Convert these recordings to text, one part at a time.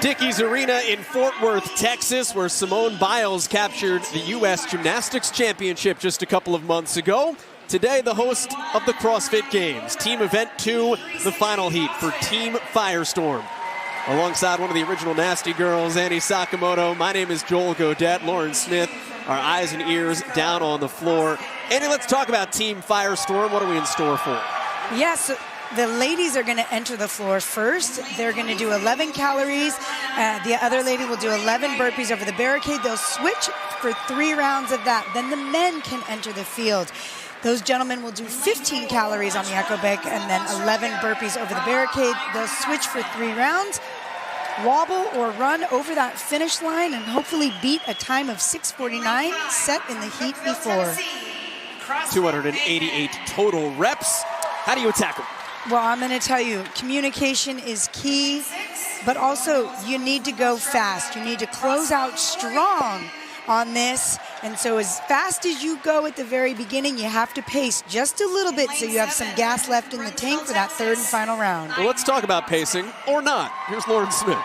Dickies Arena in Fort Worth, Texas, where Simone Biles captured the U.S. Gymnastics Championship just a couple of months ago. Today, the host of the CrossFit Games, Team Event 2, the final heat for Team Firestorm. Alongside one of the original Nasty Girls, Annie Sakamoto, my name is Joel Godet, Lauren Smith, our eyes and ears down on the floor. Annie, let's talk about Team Firestorm. What are we in store for? Yes, the ladies are going to enter the floor first. They're going to do 11 calories. The other lady will do 11 burpees over the barricade. They'll switch for 3 rounds of that. Then the men can enter the field. Those gentlemen will do 15 calories on the echo bike and then 11 burpees over the barricade. They'll switch for 3 rounds, wobble or run over that finish line, and hopefully beat a time of 6:49 set in the heat before. 288 total reps. How do you attack them? Well, I'm going to tell you, communication is key, but also you need to go fast. You need to close out strong on this. And so as fast as you go at the very beginning, you have to pace just a little bit so you have some gas left in the tank for that 3rd and final round. Well, let's talk about pacing, or not. Here's Lauren Smith.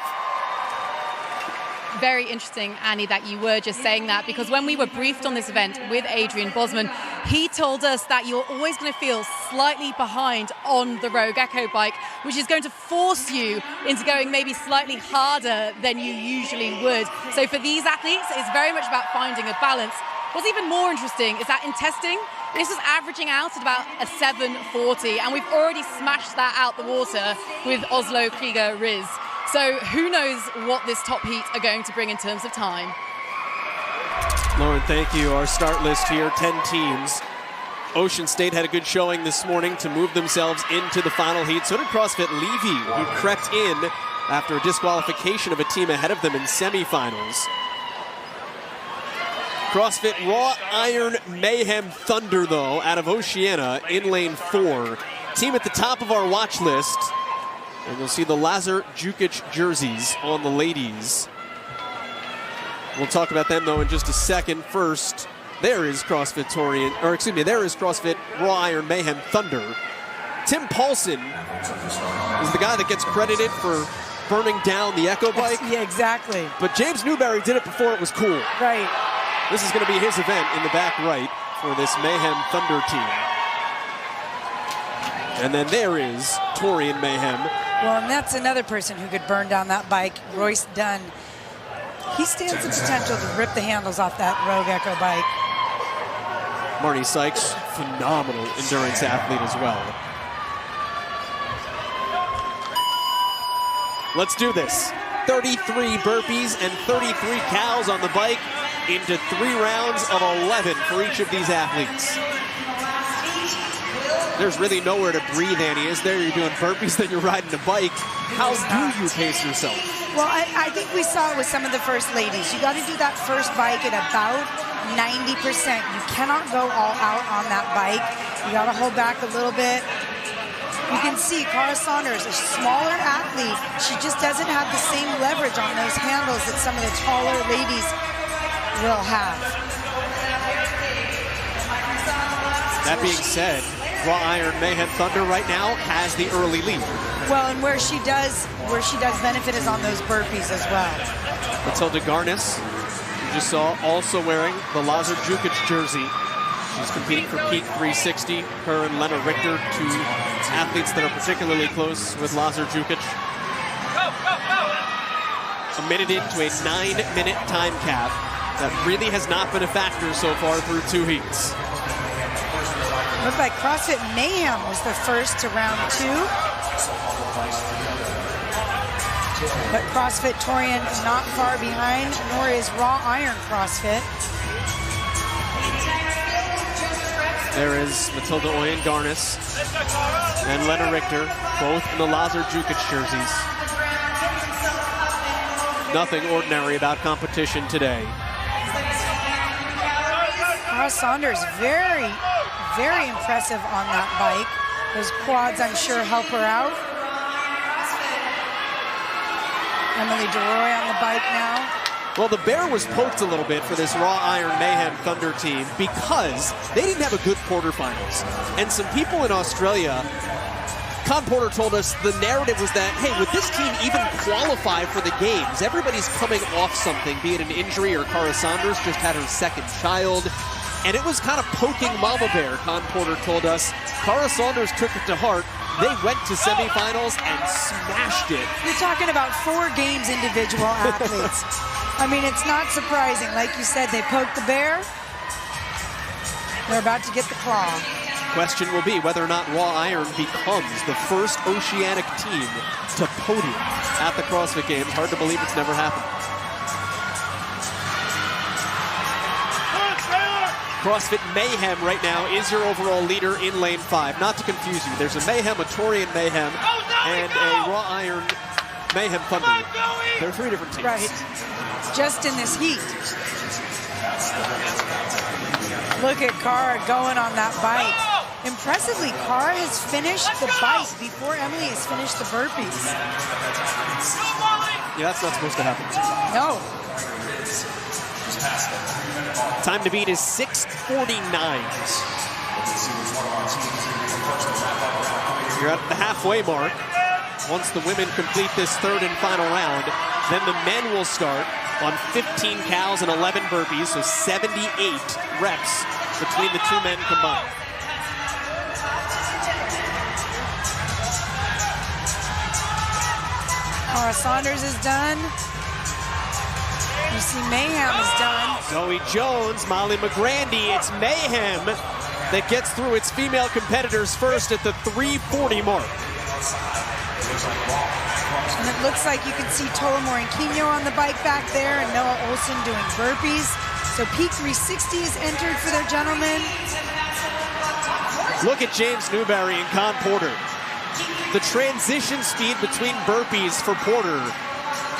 Very interesting, Annie, that you were just saying that, because when we were briefed on this event with Adrian Bosman, he told us that you're always going to feel slightly behind on the Rogue Echo bike, which is going to force you into going maybe slightly harder than you usually would. So for these athletes, it's very much about finding a balance. What's even more interesting is that in testing, this is averaging out at about a 7:40, and we've already smashed that out the water with Oslo Krieger Riz. So who knows what this top heat are going to bring in terms of time. Lauren, thank you. Our start list here, 10 teams. Ocean State had a good showing this morning to move themselves into the final heat. So did CrossFit Levy, who crept in after a disqualification of a team ahead of them in semifinals. CrossFit Raw Iron Mayhem Thunder, though, out of Oceania in lane 4. Team at the top of our watch list. And you'll see the Lazar Jukic jerseys on the ladies. We'll talk about them, though, in just a second. First, there is CrossFit Raw Iron Mayhem Thunder. Tim Paulson is the guy that gets credited for burning down the Echo bike. Yeah, exactly. But James Newberry did it before it was cool. Right. This is going to be his event in the back right for this Mayhem Thunder team. And then there is Torian Mayhem. Well, and that's another person who could burn down that bike, Royce Dunn. He stands the potential to rip the handles off that Rogue Echo bike. Marnie Sykes, phenomenal endurance athlete as well. Let's do this. 33 burpees and 33 cows on the bike into 3 rounds of 11 for each of these athletes. There's really nowhere to breathe, Annie, is there? You're doing burpees, then you're riding a bike. How do you pace yourself? Well, I think we saw it with some of the first ladies. You got to do that first bike at about 90%. You cannot go all out on that bike. You got to hold back a little bit. You can see Cara Saunders, a smaller athlete. She just doesn't have the same leverage on those handles that some of the taller ladies will have. That being said, Raw Iron Mayhem Thunder right now has the early lead. Well, and where she does benefit is on those burpees as well. Matilda Garnis, you just saw, also wearing the Lazar Jukic jersey. She's competing for Peak 360. Her and Lena Richter, 2 athletes that are particularly close with Lazar Jukic. A minute into a 9-minute time cap that really has not been a factor so far through 2 heats. Looks like CrossFit Mayhem was the first to round 2. But CrossFit Torian not far behind, nor is Raw Iron CrossFit. There is Matilda Oyen Garnis and Lena Richter, both in the Lazar Jukic jerseys. Nothing ordinary about competition today. Cara Saunders, very impressive on that bike. Those quads, I'm sure, help her out. Emily DeRoy on the bike now. Well, the bear was poked a little bit for this Raw Iron Mayhem Thunder team because they didn't have a good quarterfinals. And some people in Australia Con Porter told us the narrative was that, hey, would this team even qualify for the games? Everybody's coming off something, be it an injury or Cara Saunders just had her second child. And it was kind of poking Mama Bear, Con Porter told us. Cara Saunders took it to heart. They went to semifinals and smashed it. You're talking about 4 games individual athletes. I mean, it's not surprising. Like you said, they poked the bear. They're about to get the claw. Question will be whether or not Raw Iron becomes the first Oceanic team to podium at the CrossFit Games. Hard to believe it's never happened. CrossFit Mayhem right now is your overall leader in lane 5. Not to confuse you, there's a Mayhem, a Torian Mayhem, and a Raw Iron Mayhem Thunder. There are 3 different teams. Right. Just in this heat. Look at Cara going on that bike. Impressively, Cara has finished the bike before Emily has finished the burpees. Yeah, that's not supposed to happen. No. Time to beat is 6:49. You're at the halfway mark. Once the women complete this 3rd and final round, then the men will start on 15 cows and 11 burpees, so 78 reps between the 2 men combined. Cara Saunders is done. You see Mayhem is done. Zoe Jones, Molly McGrandy, it's Mayhem that gets through its female competitors first at the 3:40 mark. And it looks like you can see Tola Morinquino on the bike back there and Noah Olson doing burpees. So peak 360 is entered for their gentlemen. Look at James Newberry and Con Porter. The transition speed between burpees for Porter.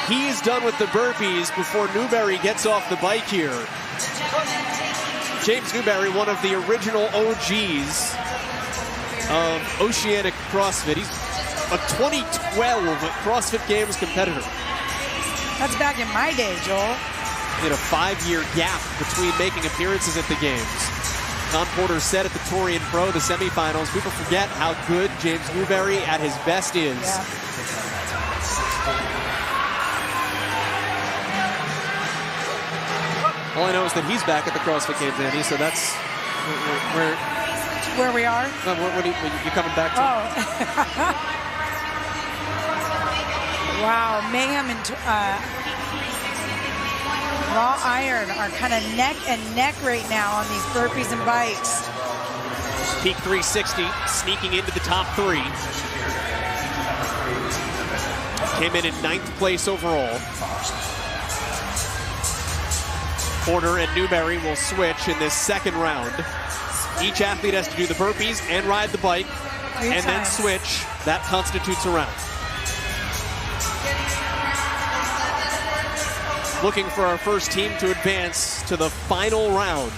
He's done with the burpees before Newberry gets off the bike here. James Newberry, one of the original OGs of Oceanic CrossFit. He's a 2012 CrossFit Games competitor. That's back in my day, Joel. In a 5-year gap between making appearances at the games. Con Porter said at the Torian Pro, the semifinals, people forget how good James Newberry at his best is. Yeah. All I know is that he's back at the CrossFit Games, Andy, so that's Where we are? what are you coming back to? Oh. Wow, Mayhem and Raw Iron are kind of neck and neck right now on these burpees and bikes. Peak 360, sneaking into the top 3. Came in 9th place overall. Porter and Newberry will switch in this 2nd round. Each athlete has to do the burpees and ride the bike, and then switch. That constitutes a round. Looking for our first team to advance to the final round.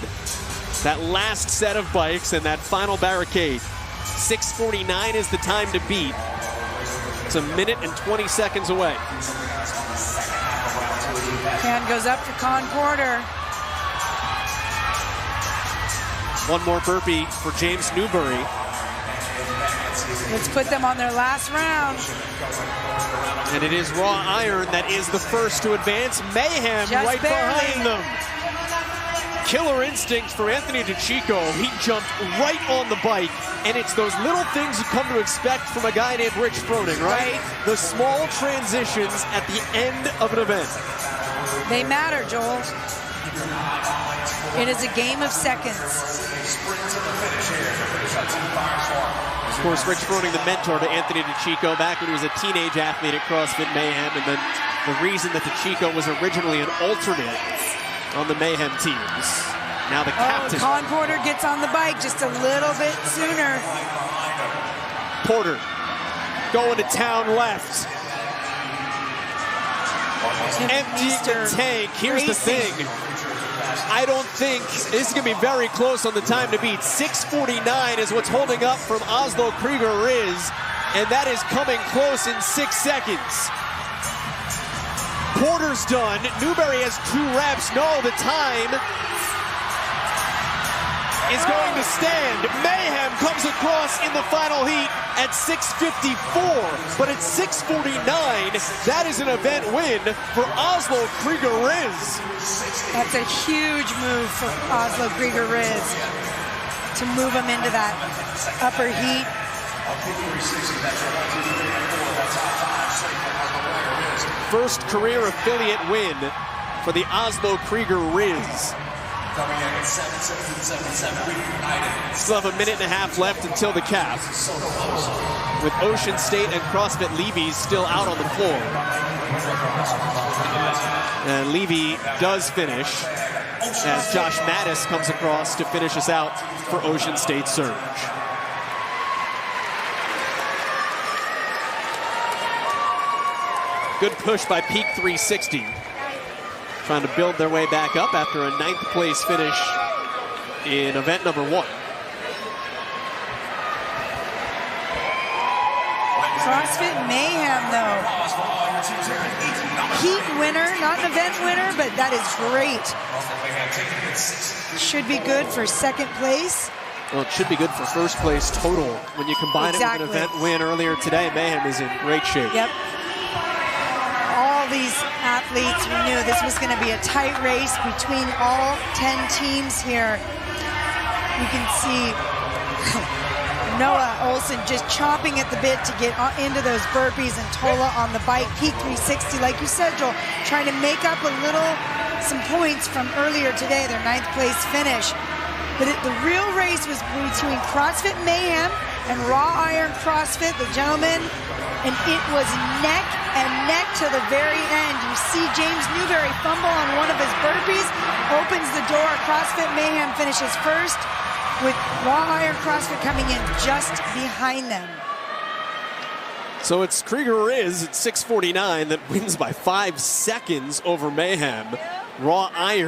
That last set of bikes and that final barricade. 6:49 is the time to beat. It's 1 minute and 20 seconds away. Hand goes up for Con Porter. One more burpee for James Newberry. Let's put them on their last round. And it is Raw Iron that is the first to advance. Mayhem Just right barely. behind them. Killer instinct for Anthony DeCicco. He jumped right on the bike, and it's those little things you come to expect from a guy named Rich Froning, right? The small transitions at the end of an event. They matter, Joel. It is a game of seconds. Of course, Rich Froning, the mentor to Anthony DeCicco back when he was a teenage athlete at CrossFit Mayhem, and then the reason that DeCicco was originally an alternate on the Mayhem teams. Now the captain. Con Porter gets on the bike just a little bit sooner. Porter going to town left. Emptying the tank. Here's the thing. I don't think this is going to be very close on the time to beat. 6:49 is what's holding up from Oslo Krieger Riz, and that is coming close in 6 seconds. Porter's done. Newberry has 2 reps. No, the time is going to stand. Mayhem comes across in the final heat at 6:54, but at 6:49, that is an event win for Oslo Krieger-Riz. That's a huge move for Oslo Krieger-Riz to move him into that upper heat. First career affiliate win for the Oslo Krieger-Riz. Still have a minute and a half left until the cap, with Ocean State and CrossFit Levy still out on the floor. And Levy does finish as Josh Mattis comes across to finish us out for Ocean State Surge. Good push by Peak 360. Trying to build their way back up after a 9th place finish in event number 1. CrossFit Mayhem, though. Heat winner, not an event winner, but that is great. Should be good for 2nd place. Well, it should be good for 1st place total. When you combine it with an event win earlier today, Mayhem is in great shape. Yep. All these athletes, we knew this was going to be a tight race between all 10 teams here. You can see Noah Olsen just chomping at the bit to get into those burpees, and Tola on the bike, Peak 360, like you said, Joel, trying to make up some points from earlier today, their 9th place finish. But the real race was between CrossFit Mayhem and Raw Iron CrossFit, the gentlemen, and it was neck and neck to the very end. You see James Newberry fumble on one of his burpees, opens the door. CrossFit Mayhem finishes first, with Raw Iron CrossFit coming in just behind them. So it's Krieger-Riz at 6:49 that wins by 5 seconds over Mayhem. Raw Iron